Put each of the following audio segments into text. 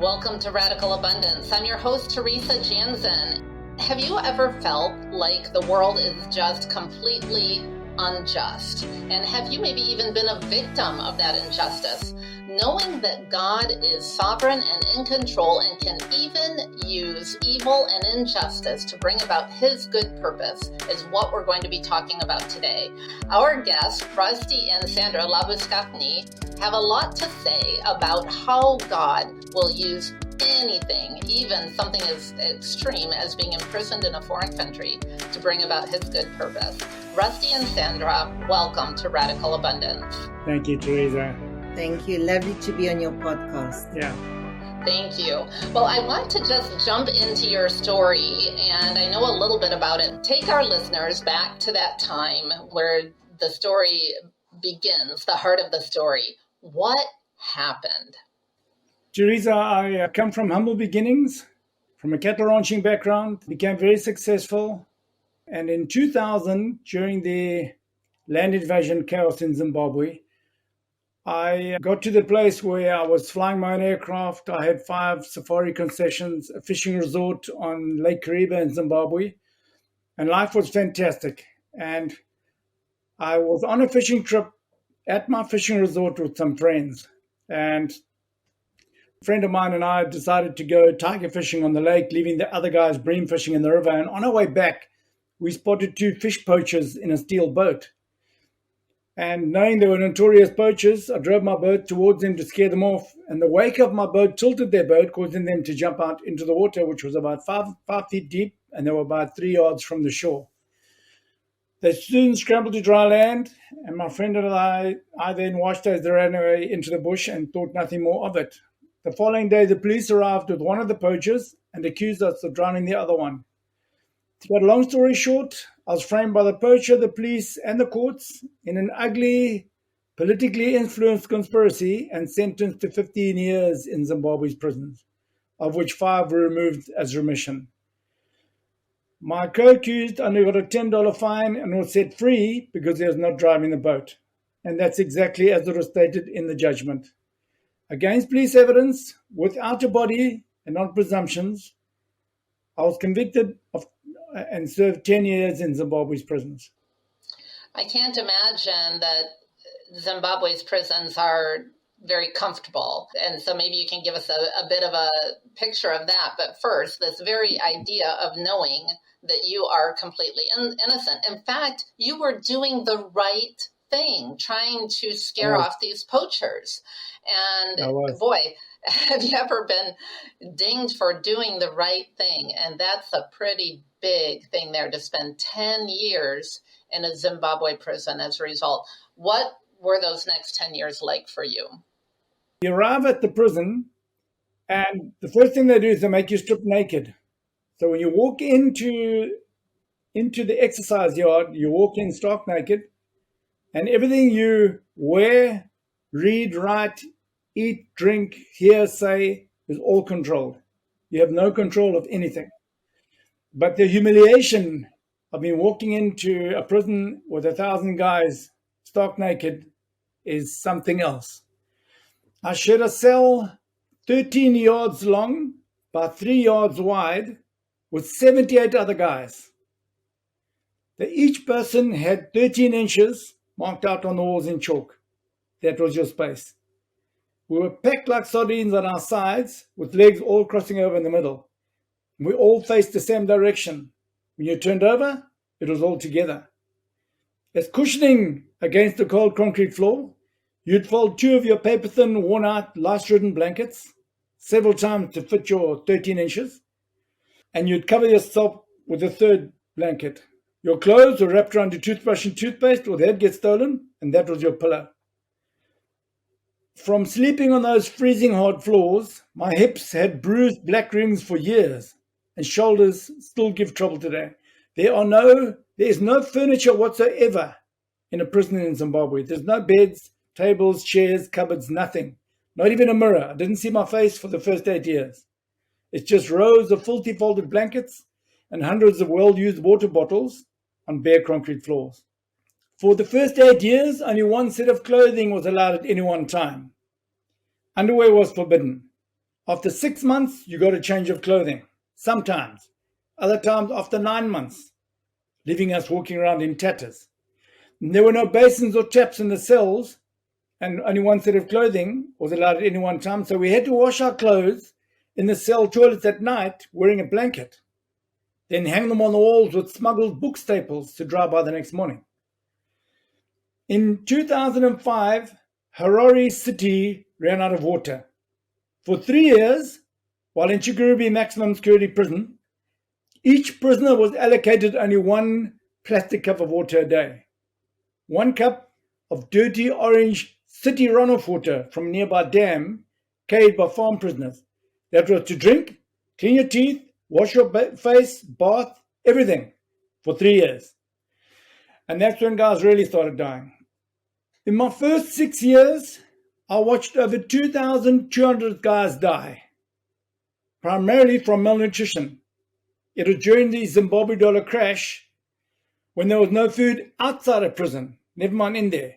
Welcome to Radical Abundance. I'm your host, Teresa Janzen. Have you ever felt like the world is just completely unjust? And have you maybe even been a victim of that injustice? Knowing that God is sovereign and in control and can even use evil and injustice to bring about his good purpose is what we're going to be talking about today. Our guests, Rusty and Sandra Labuschagne, have a lot to say about how God will use anything, even something as extreme as being imprisoned in a foreign country, to bring about his good purpose. Rusty and Sandra, welcome to Radical Abundance. Thank you, Teresa. Thank you. Lovely to be on your podcast. Yeah. Thank you. Well, I want to just jump into your story, and I know a little bit about it. Take our listeners back to that time where the story begins, the heart of the story. What happened? Teresa, I come from humble beginnings, from a cattle ranching background, became very successful. And in 2000, during the land invasion chaos in Zimbabwe, I got to the place where I was flying my own aircraft. I had 5 safari concessions, a fishing resort on Lake Kariba in Zimbabwe, and life was fantastic. And I was on a fishing trip at my fishing resort with some friends. And a friend of mine and I decided to go tiger fishing on the lake, leaving the other guys bream fishing in the river. And on our way back, we spotted 2 fish poachers in a steel boat. And knowing they were notorious poachers, I drove my boat towards them to scare them off. And the wake of my boat tilted their boat, causing them to jump out into the water, which was about 5 feet deep, and they were about 3 yards from the shore. They soon scrambled to dry land, and my friend and I then watched as they ran away into the bush and thought nothing more of it. The following day, the police arrived with one of the poachers and accused us of drowning the other one. To cut a long story short, I was framed by the poacher, the police, and the courts in an ugly, politically influenced conspiracy and sentenced to 15 years in Zimbabwe's prisons, of which 5 were removed as remission. My co-accused only got a $10 fine and was set free because he was not driving the boat. And that's exactly as it was stated in the judgment. Against police evidence, without a body and on presumptions, I was convicted of and served 10 years in Zimbabwe's prisons. I can't imagine that Zimbabwe's prisons are very comfortable. And so maybe you can give us a bit of a picture of that. But first, this very idea of knowing that you are completely innocent. In fact, you were doing the right thing, trying to scare off these poachers. And boy, have you ever been dinged for doing the right thing? And that's a pretty big thing there, to spend 10 years in a Zimbabwe prison as a result. What were those next 10 years like for you? You arrive at the prison, and the first thing they do is they make you strip naked. So when you walk into the exercise yard, you walk in stark naked, and everything you wear, read, write, eat, drink, hear, say is all controlled. You have no control of anything. But the humiliation of me walking into a prison with 1,000 guys stark naked is something else. I shared a cell 13 yards long by 3 yards wide with 78 other guys. Each person had 13 inches marked out on the walls in chalk. That was your space. We were packed like sardines on our sides with legs all crossing over in the middle. We all faced the same direction. When you turned over, it was all together. As cushioning against the cold concrete floor, you'd fold 2 of your paper-thin, worn-out, lice-ridden blankets several times to fit your 13 inches, and you'd cover yourself with a 3rd blanket. Your clothes were wrapped around your toothbrush and toothpaste, or the head gets stolen, and that was your pillow. From sleeping on those freezing hard floors, my hips had bruised black rings for years, and shoulders still give trouble today. There is no furniture whatsoever in a prison in Zimbabwe. There's no beds, tables, chairs, cupboards, nothing. Not even a mirror. I didn't see my face for the first 8 years. It's just rows of filthy folded blankets and hundreds of well-used water bottles on bare concrete floors. For the first 8 years, only one set of clothing was allowed at any one time. Underwear was forbidden. After 6 months, you got a change of clothing. Sometimes. Other times after 9 months, leaving us walking around in tatters. And there were no basins or taps in the cells, and only one set of clothing was allowed at any one time. So we had to wash our clothes in the cell toilets at night wearing a blanket. Then hang them on the walls with smuggled book staples to dry by the next morning. In 2005, Harare city ran out of water. For 3 years, while in Chikurubi Maximum Security Prison, each prisoner was allocated only 1 plastic cup of water a day. 1 cup of dirty orange city runoff water from a nearby dam carried by farm prisoners. That was to drink, clean your teeth, wash your face, bath, everything for 3 years. And that's when guys really started dying. In my first 6 years, I watched over 2,200 guys die, primarily from malnutrition. It was during the Zimbabwe dollar crash when there was no food outside of prison, never mind in there.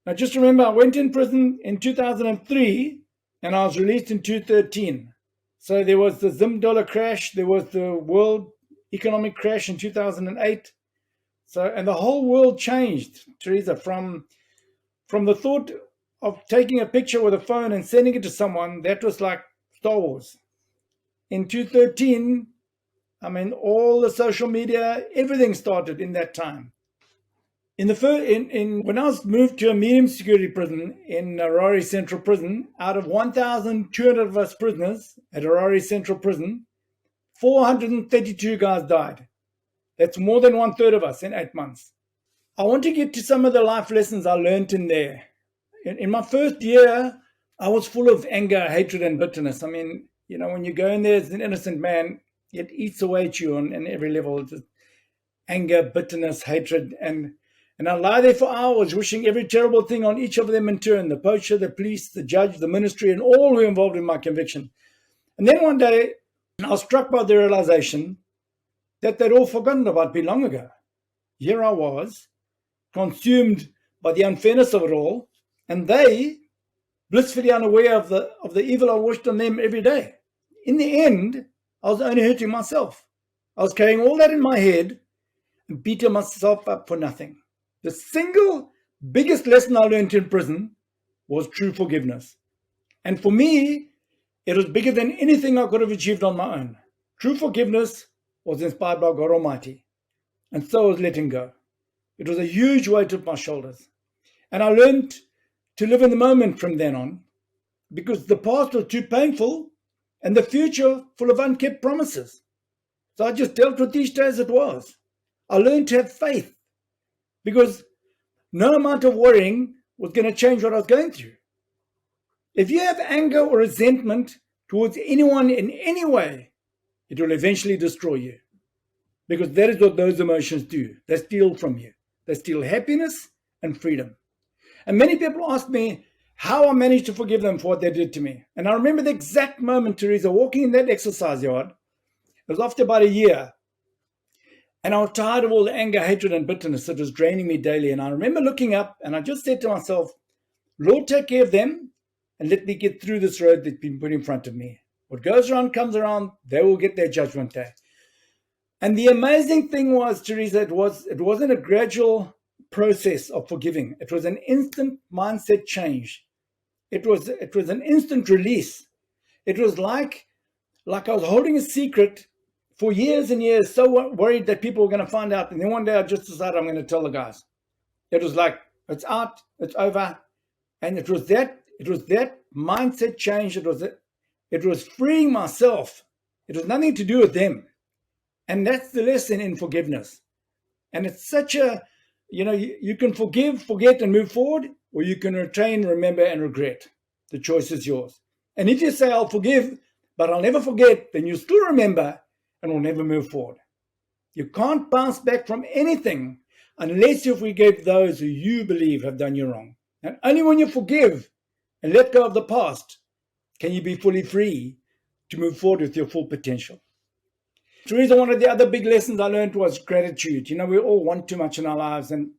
Now just remember, I went in prison in 2003 and I was released in 2013. So there was the Zim dollar crash, there was the world economic crash in 2008. And the whole world changed, Teresa, from the thought of taking a picture with a phone and sending it to someone. That was like Star Wars. In 2013, all the social media, everything started in that time. When I was moved to a medium security prison in Harare Central Prison, out of 1,200 of us prisoners at Harare Central Prison, 432 guys died. That's more than 1/3 of us in 8 months. I want to get to some of the life lessons I learned in there. In my first year, I was full of anger, hatred, and bitterness. When you go in there as an innocent man, it eats away at you on every level. Just anger, bitterness, hatred, and I lie there for hours wishing every terrible thing on each of them in turn, the poacher, the police, the judge, the ministry, and all who were involved in my conviction. And then one day, I was struck by the realization that they'd all forgotten about me long ago. Here I was, consumed by the unfairness of it all, and they, blissfully unaware of the evil I wished on them every day. In the end, I was only hurting myself. I was carrying all that in my head and beating myself up for nothing. The single biggest lesson I learned in prison was true forgiveness. And for me, it was bigger than anything I could have achieved on my own. True forgiveness was inspired by God Almighty. And so was letting go. It was a huge weight off my shoulders. And I learned to live in the moment from then on, because the past was too painful and the future full of unkept promises. So I just dealt with each day as it was. I learned to have faith, because no amount of worrying was going to change what I was going through. If you have anger or resentment towards anyone in any way, it will eventually destroy you, because that is what those emotions do. They steal from you. They steal happiness and freedom. And many people ask me how I managed to forgive them for what they did to me. And I remember the exact moment, Teresa, walking in that exercise yard. It was after about a year. And I was tired of all the anger, hatred, and bitterness that was draining me daily. And I remember looking up and I just said to myself, Lord, take care of them and let me get through this road that's been put in front of me. What goes around comes around. They will get their judgment day. And the amazing thing was, Teresa, it wasn't a gradual process of forgiving. It was an instant mindset change. It was an instant release. It was like I was holding a secret for years and years, so worried that people were going to find out. And then one day I just decided I'm going to tell the guys. It was like, it's out, it's over. And it was that mindset change. It was freeing myself. It was nothing to do with them. And that's the lesson in forgiveness. And it's such a, you can forgive, forget, and move forward, or you can retain, remember, and regret. The choice is yours. And if you say, I'll forgive, but I'll never forget, then you still remember and will never move forward. You can't bounce back from anything unless you forgive those who you believe have done you wrong. And only when you forgive and let go of the past can you be fully free to move forward with your full potential. Teresa, one of the other big lessons I learned was gratitude. We all want too much in our lives and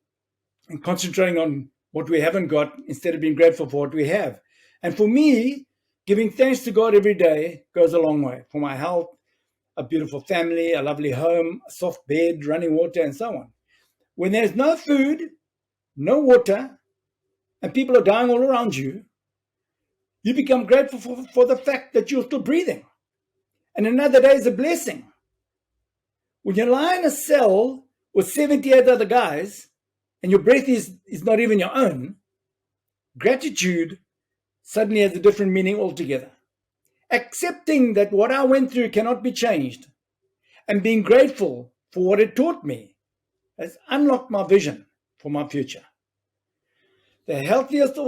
concentrating on what we haven't got instead of being grateful for what we have. And for me, Giving thanks to God every day goes a long way for my health, a beautiful family, a lovely home, a soft bed, running water, and so on. When there's no food, no water, and people are dying all around you, you become grateful for the fact that you're still breathing. And another day is a blessing. When you lie in a cell with 78 other guys and your breath is not even your own, gratitude suddenly has a different meaning altogether. Accepting that what I went through cannot be changed and being grateful for what it taught me has unlocked my vision for my future. The healthiest of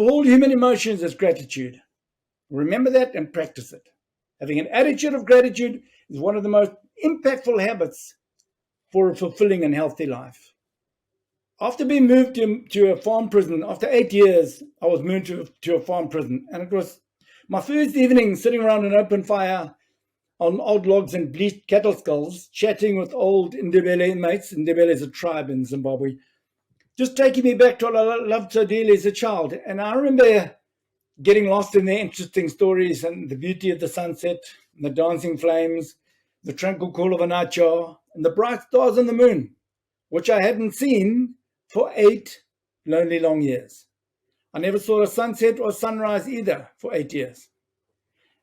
all human emotions is gratitude. Remember that and practice it. Having an attitude of gratitude is one of the most impactful habits for a fulfilling and healthy life. After being moved to a farm prison, after 8 years, I was moved to a farm prison. And it was my first evening sitting around an open fire on old logs and bleached cattle skulls, chatting with old Ndebele mates. Ndebele is a tribe in Zimbabwe. Just taking me back to what I loved so dearly as a child. And I remember getting lost in their interesting stories and the beauty of the sunset, and the dancing flames, the tranquil call of a nightjar, and the bright stars and the moon, which I hadn't seen for 8 lonely long years. I never saw a sunset or sunrise either for 8 years.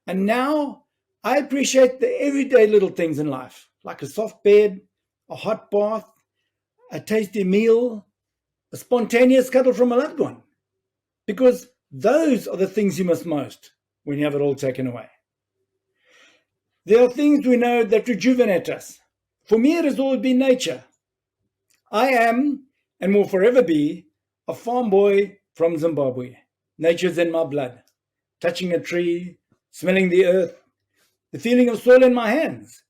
And now I appreciate the everyday little things in life, like a soft bed, a hot bath, a tasty meal, a spontaneous cuddle from a loved one, because those are the things you miss most when you have it all taken away. There are things we know that rejuvenate us. For me, it has always been nature. I am, and will forever be, a farm boy from Zimbabwe. Nature's in my blood. Touching a tree, smelling the earth, the feeling of soil in my hands.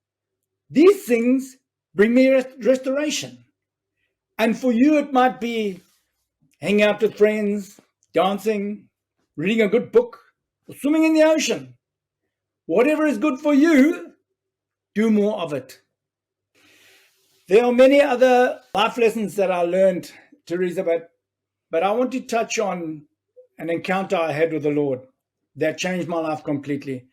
These things bring me restoration. And for you, it might be hanging out with friends, dancing, reading a good book, or swimming in the ocean. Whatever is good for you, do more of it. There are many other life lessons that I learned, Teresa, but I want to touch on an encounter I had with the Lord that changed my life completely.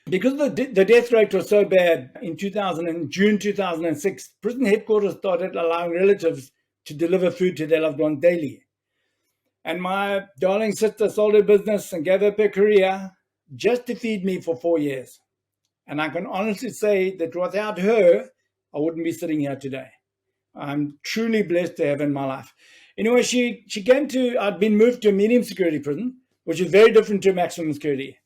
Because the death rate was so bad in June 2006, prison headquarters started allowing relatives to deliver food to their loved ones daily. And my darling sister sold her business and gave up her career just to feed me for 4 years. And I can honestly say that without her, I wouldn't be sitting here today. I'm truly blessed to have her in my life. Anyway, I'd been moved to a medium security prison, which is very different to maximum security.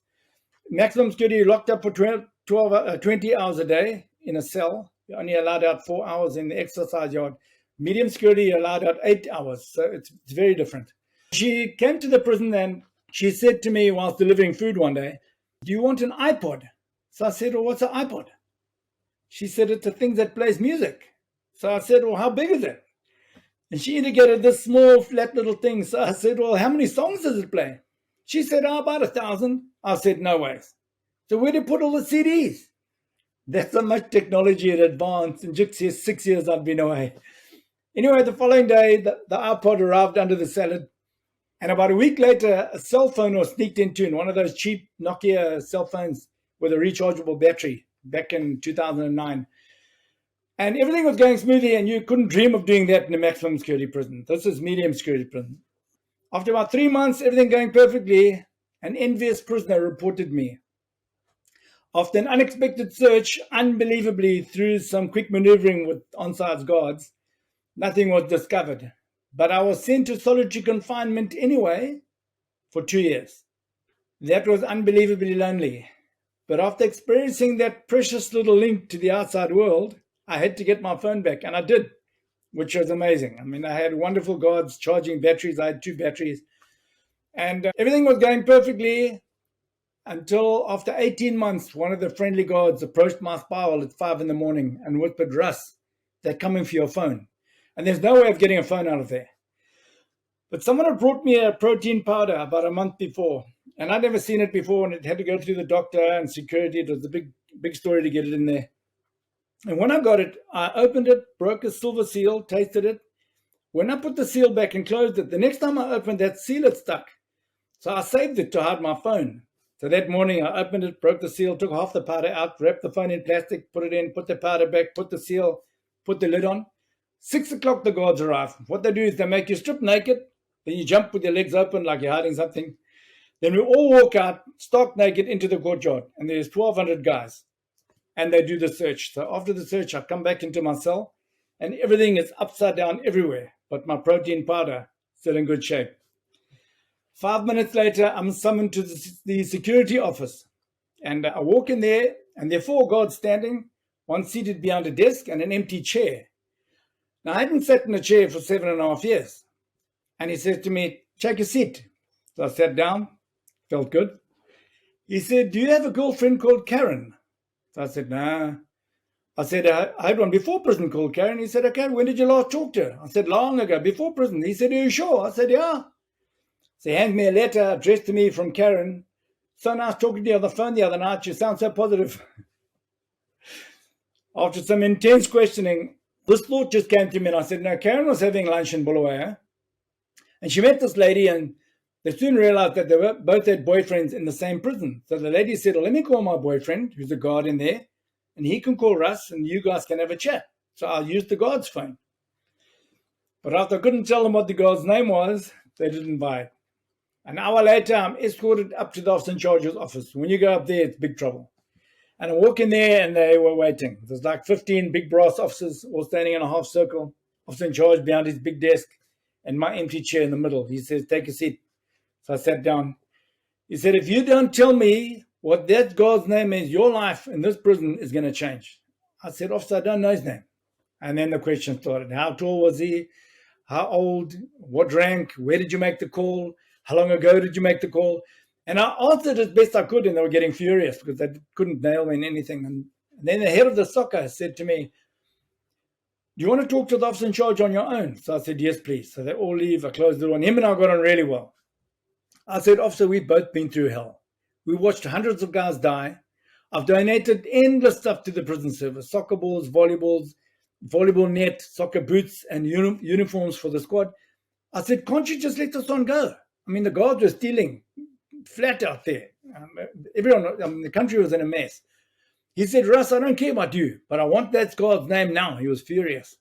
Maximum security, you're locked up for 20 hours a day in a cell. You're only allowed out 4 hours in the exercise yard. Medium security, you're allowed out 8 hours. So it's very different. She came to the prison and she said to me whilst delivering food one day, "Do you want an iPod?" So I said, "Well, what's an iPod?" She said, "It's a thing that plays music." So I said, "Well, how big is it?" And she indicated this small, flat little thing. So I said, "Well, how many songs does it play?" She said, "About 1,000. I said, "No ways." So where do you put all the CDs? That's how much technology had advanced. In just 6 years, I'd been away. Anyway, the following day, the iPod arrived under the salad. And about a week later, a cell phone was sneaked into in one of those cheap Nokia cell phones with a rechargeable battery back in 2009. And everything was going smoothly, and you couldn't dream of doing that in a maximum security prison. This is medium security prison. After about 3 months, everything going perfectly, an envious prisoner reported me. After an unexpected search, unbelievably through some quick maneuvering with on-site guards, nothing was discovered. But I was sent to solitary confinement anyway for 2 years. That was unbelievably lonely. But after experiencing that precious little link to the outside world, I had to get my phone back, and I did, which was amazing. I mean, I had wonderful guards charging batteries. I had 2 batteries. And everything was going perfectly until after 18 months, one of the friendly guards approached my spiral at 5 in the morning and whispered, "Russ, they're coming for your phone." And there's no way of getting a phone out of there. But someone had brought me a protein powder about a month before, and I'd never seen it before, and it had to go through the doctor and security. It was a big story to get it in there. And when I got it, I opened it, broke a silver seal, tasted it. When I put the seal back and closed it, the next time I opened that seal, it stuck. So I saved it to hide my phone. So that morning I opened it, broke the seal, took half the powder out, wrapped the phone in plastic, put it in, put the powder back, put the seal, put the lid on. 6 o'clock the guards arrive. What they do is they make you strip naked, then you jump with your legs open like you're hiding something. Then we all walk out, stark naked, into the courtyard, and there's 1,200 guys. And they do the search. So after the search, I come back into my cell, and everything is upside down everywhere, but my protein powder still in good shape. 5 minutes later, I'm summoned to the security office, and I walk in there, and there are 4 guards standing, one seated behind a desk and an empty chair. Now, I hadn't sat in a chair for 7.5 years, and he says to me, "Take a seat." So I sat down, felt good. He said, "Do you have a girlfriend called Karen?" So I said, "No." I said, "I had one before prison called Karen." He said, "Okay, when did you last talk to her?" I said, "Long ago, before prison." He said, "Are you sure?" I said, "Yeah." So he handed me a letter addressed to me from Karen. "So nice talking to you on the phone the other night. You sound so positive." After some intense questioning, this thought just came to me, and I said, "No, Karen was having lunch in Bulawayo, and she met this lady, and they soon realized that they both had boyfriends in the same prison. So the lady said, 'Well, let me call my boyfriend, who's a guard in there, and he can call Russ, and you guys can have a chat.' So I used the guard's phone. But after I couldn't tell them what the guard's name was, they didn't buy it. An hour later, I'm escorted up to the officer in charge's office. When you go up there, it's big trouble. And I walk in there, and they were waiting. There's like 15 big brass officers all standing in a half circle. Officer in charge behind his big desk, and my empty chair in the middle. He says, "Take a seat." So I sat down. He said, "If you don't tell me what that guard's name is, your life in this prison is going to change." I said, "Officer, I don't know his name." And then the question started. How tall was he? How old? What rank? Where did you make the call? How long ago did you make the call? And I answered as best I could, and they were getting furious because they couldn't nail me in anything. And then the head of the soccer said to me, "Do you want to talk to the officer in charge on your own?" So I said, "Yes, please." So they all leave. I closed the door, and him and I got on really well. I said, "Officer, we've both been through hell. We watched hundreds of guys die. I've donated endless stuff to the prison service: soccer balls, volleyballs, volleyball net, soccer boots, and uniforms for the squad." I said, "Can't you just let this one go?" I mean, the guards were stealing flat out there. The country was in a mess. He said, "Russ, I don't care about you, but I want that guard's name now." He was furious.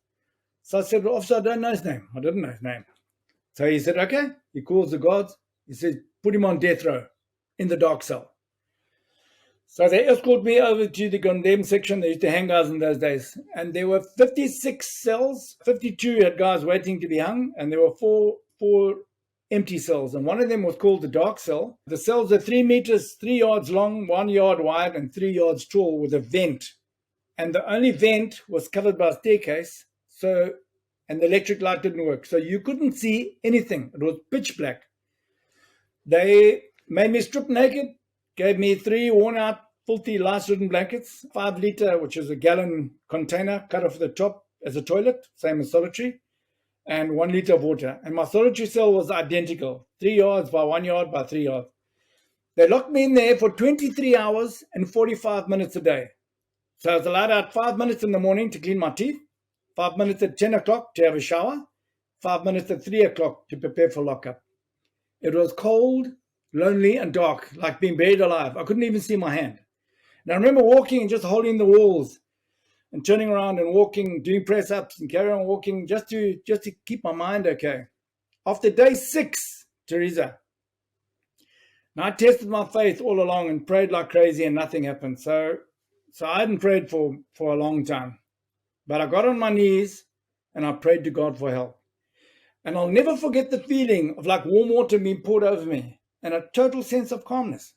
So I said, "Well, officer, I don't know his name." I didn't know his name. So he said, "Okay." He calls the guards. He said, "Put him on death row in the dark cell." So they escorted me over to the condemned section. They used to hang guys in those days. And there were 56 cells. 52 had guys waiting to be hung. And there were four empty cells. And one of them was called the dark cell. The cells are 3 meters, 3 yards long, 1 yard wide, and 3 yards tall with a vent. And the only vent was covered by a staircase. And the electric light didn't work. So you couldn't see anything. It was pitch black. They made me strip naked, gave me 3 worn-out, filthy, lice-ridden blankets, 5 liter, which is a gallon container cut off the top as a toilet, same as solitary, and 1 liter of water. And my solitary cell was identical, 3 yards by 1 yard by 3 yards. They locked me in there for 23 hours and 45 minutes a day. So I was allowed out 5 minutes in the morning to clean my teeth, 5 minutes at 10 o'clock to have a shower, 5 minutes at 3 o'clock to prepare for lockup. It was cold, lonely, and dark, like being buried alive. I couldn't even see my hand. And I remember walking and just holding the walls and turning around and walking, doing press-ups and carrying on walking just to keep my mind okay. After day 6, Teresa, and I tested my faith all along and prayed like crazy and nothing happened. So I hadn't prayed for a long time. But I got on my knees and I prayed to God for help. And I'll never forget the feeling of like warm water being poured over me and a total sense of calmness.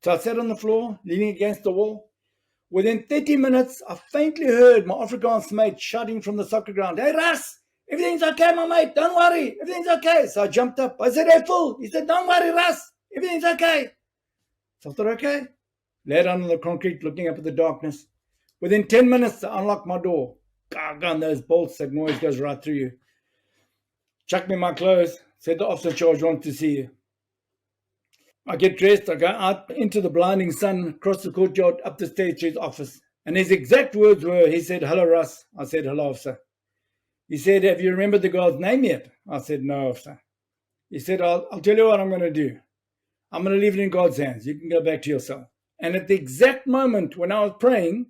So I sat on the floor, leaning against the wall. Within 30 minutes, I faintly heard my Afrikaans mate shouting from the soccer ground, "Hey, Russ, everything's okay, my mate. Don't worry. Everything's okay." So I jumped up. I said, "Hey, fool." He said, "Don't worry, Russ. Everything's okay." So I thought, okay. Lay down on the concrete, looking up at the darkness. Within 10 minutes, I unlocked my door. Gun, those bolts, that noise goes right through you. Chucked me my clothes, said the officer in charge wants to see you. I get dressed, I go out into the blinding sun, across the courtyard, up the stairs to his office. And his exact words were, he said, "Hello, Russ." I said, "Hello, officer." He said, "Have you remembered the guy's name yet?" I said, "No, officer." He said, I'll tell you what I'm going to do. I'm going to leave it in God's hands. You can go back to your cell. And at the exact moment when I was praying,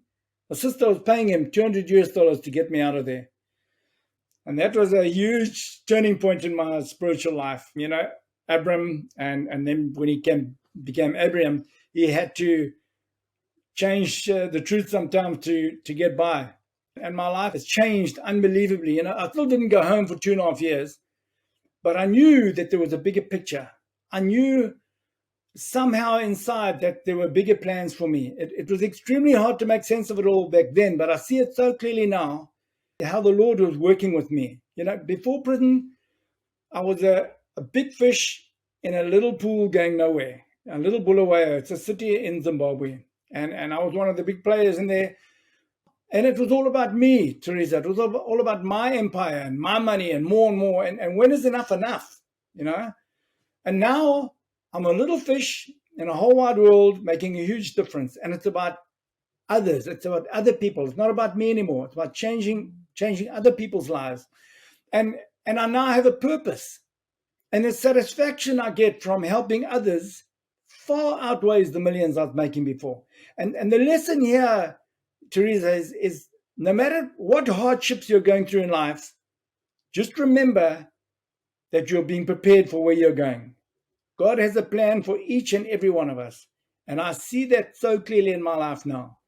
my sister was paying him $200 to get me out of there. And that was a huge turning point in my spiritual life. You know, Abram, and then when he became Abraham, he had to change the truth sometimes to get by. And my life has changed unbelievably. You know, I still didn't go home for 2.5 years, but I knew that there was a bigger picture. I knew somehow inside that there were bigger plans for me. It was extremely hard to make sense of it all back then, but I see it so clearly now, how the Lord was working with me. You know, before prison, I was a big fish in a little pool going nowhere, a little Bulawayo. It's a city in Zimbabwe. And I was one of the big players in there. And it was all about me, Teresa. It was all about my empire and my money and more and more. And when is enough, you know? And now I'm a little fish in a whole wide world making a huge difference. And it's about others. It's about other people. It's not about me anymore. It's about changing other people's lives. And I now have a purpose. And the satisfaction I get from helping others far outweighs the millions I was making before. And the lesson here, Teresa, is no matter what hardships you're going through in life, just remember that you're being prepared for where you're going. God has a plan for each and every one of us. And I see that so clearly in my life now.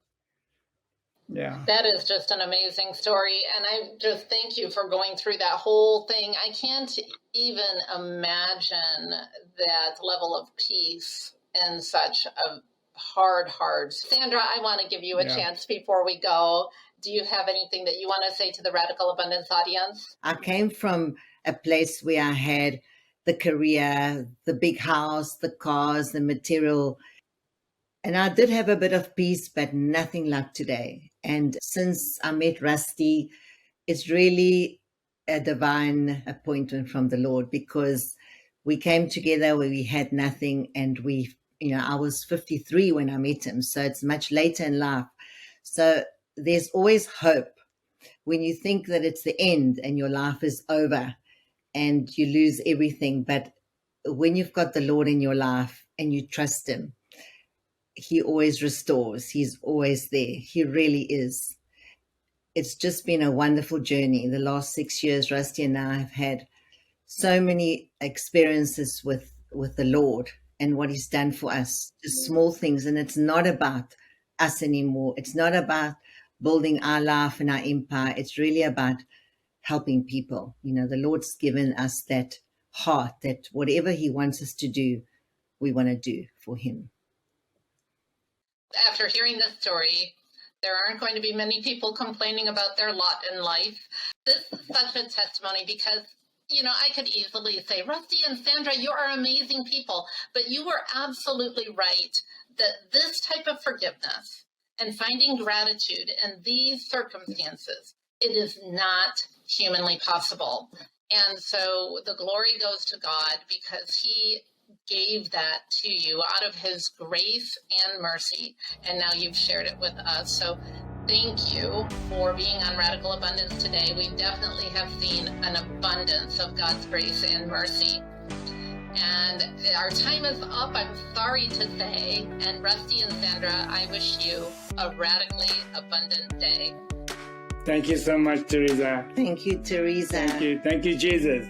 Yeah. That is just an amazing story. And I just thank you for going through that whole thing. I can't even imagine that level of peace in such a hard. Sandra, I want to give you a chance before we go. Do you have anything that you want to say to the Radical Abundance audience? I came from a place where I had the career, the big house, the cars, the material. And I did have a bit of peace, but nothing like today. And since I met Rusty, it's really a divine appointment from the Lord, because we came together where we had nothing, and I was 53 when I met him. So it's much later in life. So there's always hope when you think that it's the end and your life is over and you lose everything. But when you've got the Lord in your life and you trust him, he always restores. He's always there. He really is. It's just been a wonderful journey. The last 6 years, Rusty and I have had so many experiences with the Lord and what he's done for us, just small things. And it's not about us anymore. It's not about building our life and our empire. It's really about helping people. You know, the Lord's given us that heart that whatever he wants us to do, we want to do for him. After hearing this story, there aren't going to be many people complaining about their lot in life. This is such a testimony because, I could easily say, Rusty and Sandra, you are amazing people, but you were absolutely right that this type of forgiveness and finding gratitude in these circumstances, it is not humanly possible. And so the glory goes to God because he gave that to you out of his grace and mercy. And now you've shared it with us. So thank you for being on Radical Abundance today. We definitely have seen an abundance of God's grace and mercy. And our time is up, I'm sorry to say. And Rusty and Sandra, I wish you a radically abundant day. Thank you so much, Teresa. Thank you, Teresa. Thank you, Jesus.